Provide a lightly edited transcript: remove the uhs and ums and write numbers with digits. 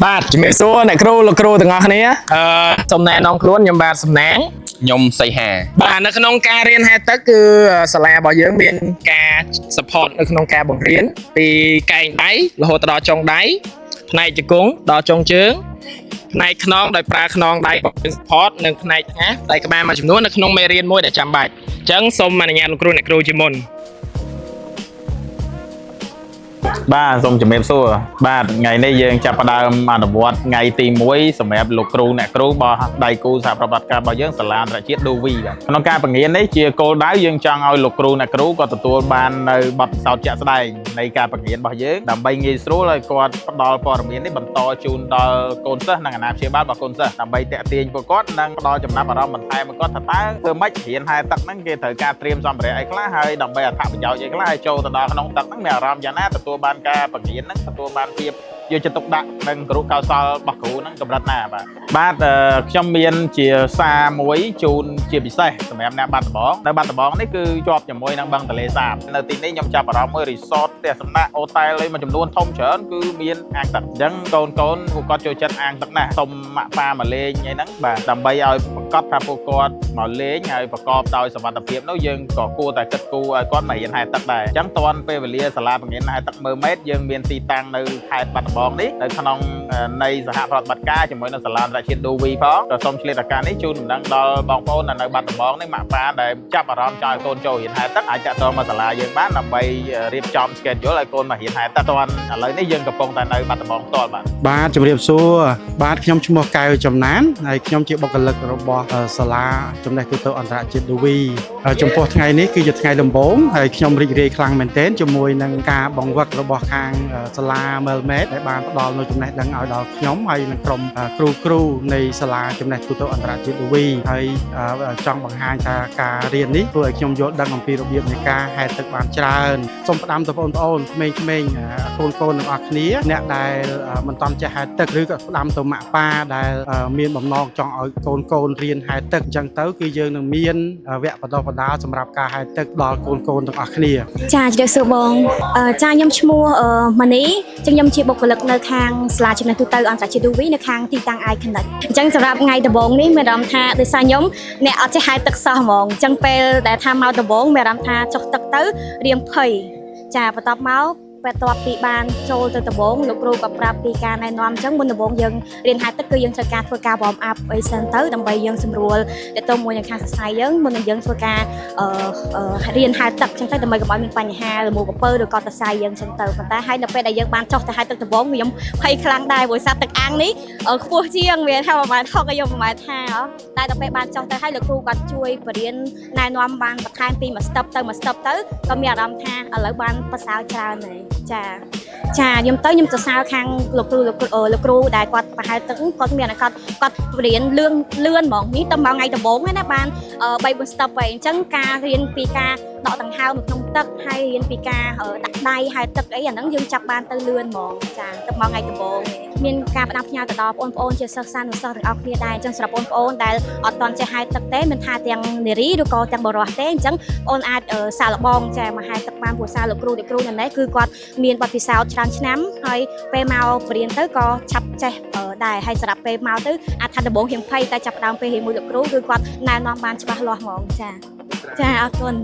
បាទជំរាបសួរអ្នកគ្រូលោកគ្រូទាំងអស់គ្នាសូមណែនាំខ្លួនខ្ញុំបាទសំណាងខ្ញុំសីហាបាទនៅក្នុងការរៀនហែទឹកគឺសាលារបស់យើងមានការ support នៅក្នុងការបង្រៀនពីកែងដៃរហូតដល់ចុងដៃផ្នែកជង្គង់ដល់ចុងជើងផ្នែកខ្នងដោយប្រើខ្នងដៃបង្រៀន support និងផ្នែកថ្ងាសដៃក្បាលមួយចំនួននៅក្នុងមេរៀនមួយដែលចាំបាច់អញ្ចឹងសូមអនុញ្ញាតលោកគ្រូអ្នកគ្រូជាមុនបាទសូមជំរាបសួរបាទថ្ងៃនេះយើងចាប់ផ្ដើមអនុវត្តថ្ងៃទី1សម្រាប់លោកគ្រូអ្នកគ្រូរបស់ដៃគូសហប្រតិបត្តិការរបស់យើងសាលាអន្តរជាតិ Dovi បាទក្នុងការបង្រៀននេះជាគោលដៅយើងចង់ឲ្យលោកគ្រូអ្នកគ្រូក៏ទទួលបាននៅបទពិសោធន៍ជាក់ស្ដែងនៃការបង្រៀនរបស់យើងដើម្បីងាយស្រួលឲ្យគាត់ផ្ដល់ព័ត៌មាននេះបន្តជូនដល់កូនសិស្សនិងអាណាព្យាបាលរបស់កូនសិស្សដើម្បីតាក់ទាញពួកគាត់និងផ្ដល់ចំណាប់អារម្មណ៍បន្ថែមមកគាត់ថាតើធ្វើម៉េចរៀនហែទឹកហ្នឹងគេត្រូវការត្រៀមសម្ភារៈអីខ្លះហើយដើម្បីអត្ថប្រយោជន៍អីខ្លះឲ្យចូលទៅដល់ក្នុងទឹកហ្នឹងមានអារម្មណ៍យ៉ាងណាទទួលបានការបង្រៀនហ្នឹងទទួលបានភាពយកចិត្តទុកដាក់និងគរុកោសលរបស់គ្រូហ្នឹងកម្រិតណាបាទខ្ញុំមានជាសារមួយជូនជាពិសេសសម្រាប់អ្នកបាត់ដំបងនៅបាត់ដំបងនេះគឺជាប់ជាមួយនឹងបឹងទន្លេសាបនៅទីនេះខ្ញុំចាប់អារម្មណ៍មួយរីសតផ្ទះសំណាក់អូតែលមួយចំនួនធំច្រើនគឺមានអាងទឹកអញ្ចឹងកូនពួកគាត់ចូលចិត្តអាងទឹកណាស់សុំម៉ាក់ប៉ាមកលេងអីហ្នឹងបាទដើម្បីឲ្យប្រកាសថាពួកគាត់មកលេងហើយប្រកបដោយសុវត្ថិភាពនោះយើងក៏គួរតែគិតគូរឲ្យគាត់មករៀនហែទឹកដែរអញ្ចឹងតាន់ពេលវេលាសាលាបង្រៀនហែទឹក1ម៉ែត្រយើងមានទីតាំងនៅខេត្តបាត់ដំបងនេះនៅក្នុងនៃសហប្រតិបត្តិការជាមួយនឹងសាលាអន្តរជាតិ Dovi ផងក៏សូមឆ្លៀតឱកាសនេះជូនដំណឹងដល់បងប្អូននៅបាត់ដំបងនេះម៉ាក់ប៉ាដែលចាប់អារម្មណ៍ចង់ឲ្យកូនចូលរៀនហែទឹកអាចតាក់ទងមកសាលាយើងបានដើម្បីរៀបចំ schedule ឲ្យកូនមករៀនហែទឹកតាន់ឥឡូវនេះយើងកំពុងតែនៅបាត់ដំបងផ្ទាល់បាទជំរាបសួរបាទខ្ញុំឈ្មោះកៅចំណានហើយខ្ញុំជាបុគ្គលិករបស់សាលាចំណេះទូទៅអន្តរជាតិ Dovi ចំពោះថ្ងៃនេះគឺជាថ្ងៃដំបូងហើយខ្ញុំរីករាយខ្លាំងមែនទែនជាមួយនឹងការបង្វឹករបស់ខាងសាលា Melmed ដែលបានផ្ដល់នូវចំណេះដឹងឲ្យដល់ខ្ញុំហើយនិងក្រុមគ្រូនៃសាលាចំណេះទូទៅអន្តរជាតិ Dovi ហើយចង់បង្ហាញថាការរៀននេះធ្វើឲ្យខ្ញុំយល់ដឹងអំពីរបៀបនៃការហែលទឹកបានច្រើនសូមផ្ដាំទៅបងប្អូនក្មេងៗកូនទាំងអស់គ្នាអ្នកដែលមិនទាន់ចេះហែលទឹកឬក៏ផ្ដាំទៅម៉ាក់ប៉ាដែលមានបំណងចង់ឲ្យកូនរៀនហែលទឹកអញ្ចឹងទៅគឺយើងនឹងមានវគ្គបណ្ដុះបណ្ដាលសម្រាប់ការហែលទឹកដល់កូនទាំងអស់គ្នាចាជំរាបសួរបងចាខ្ញុំឈ្មោះម៉ានីខ្ញុំជាបុគ្គលិកនៅខាងសាលាចំណេះទូទៅអន្តរជាតិ Dovi នៅខាងទីតាំង Iconic អញ្ចឹងសម្រាប់ថ្ងៃដំបូងនេះមានអារម្មណ៍ថាដោយសារខ្ញុំអ្នកអត់ចេះហែលទឹកសោះហ្មងអញ្ចឹងពេលដែលថាមកដំបូងមានអារម្មណ៍ថាចុះទឹកទៅរៀងភ័យចាបន្ទាប់មកបន្ទាប់ពីបានចូលទៅដំបូងលោកគ្រូក៏ប្រាប់ពីការណែនាំអញ្ចឹងមុនដំបូងយើងរៀនហែលទឹកគឺយើងត្រូវការធ្វើការ warm up អីសិនទៅដើម្បីយើងសម្រួលទៅទៅមួយនឹងខាងសរសៃយើងមុននឹងយើងធ្វើការរៀនហែលទឹកអញ្ចឹងទៅដើម្បីកុំឲ្យមានបញ្ហារមួលក្រពើឬក៏សរសៃយើងអញ្ចឹងទៅប៉ុន្តែហើយនៅពេលដែលយើងបានចុះទៅហែលទឹកដំបូងខ្ញុំភ័យខ្លាំងដែរព្រោះសារទឹកអាំងនេះខ្ពស់ជាងវាថាប្រហែល6ខ្ញុំប្រហែលថាតែដល់ពេលបានចុះទៅហើយលោកគ្រូគាត់ជួយបរៀនណែនាំបានបន្ថែមពីមួយ step ទៅមួយ step ទៅក៏មានអារម្មណ៍ថាឥឡូវបានប្រសើរច្រើនហើយចាខ្ញុំសរសើរខាងលោកគ្រូដែលគាត់ប្រហែលទឹកគាត់មានគាត់រៀនលឿនហ្មងនេះទៅមកថ្ងៃដំបូងហ្នឹងណាបាន3-4 step ហើយអញ្ចឹងការរៀនពីការដកដង្ហើមនៅក្នុងទឹកហើយរៀនពីការដាក់ដៃហែលទឹកអីអាហ្នឹងយើងចាប់បានទៅលឿនហ្មងចាទៅមកថ្ងៃដំបូងមានការផ្ដាំផ្ញើទៅដល់បងប្អូនជាសិស្សសានុសិស្សទាំងអស់គ្នាដែរអញ្ចឹងសម្រាប់បងប្អូនដែលអត់ទាន់ចេះហែលទឹកទេមិនថាទាំងនារីឬក៏ទាំងបុរសទេអញ្ចឹងបងអាចសាកល្បងចាមកហែលទឹកបានព្រោះសារលោកគ្រូនៅនេះគឺគាត់មានបទពិសោធន៍ច្រើនឆ្នាំហើយពេលមកបរៀនទៅក៏ឆាប់ចេះដែរហើយសម្រាប់ពេលមកទៅអាចថាដំបូងរៀងភ័យតែចាប់ផ្ដើមពេលរៀនមួយលោកគ្រូគឺគាត់ណែនាំបានច្បាស់លាស់ហ្មងចាអរគុណ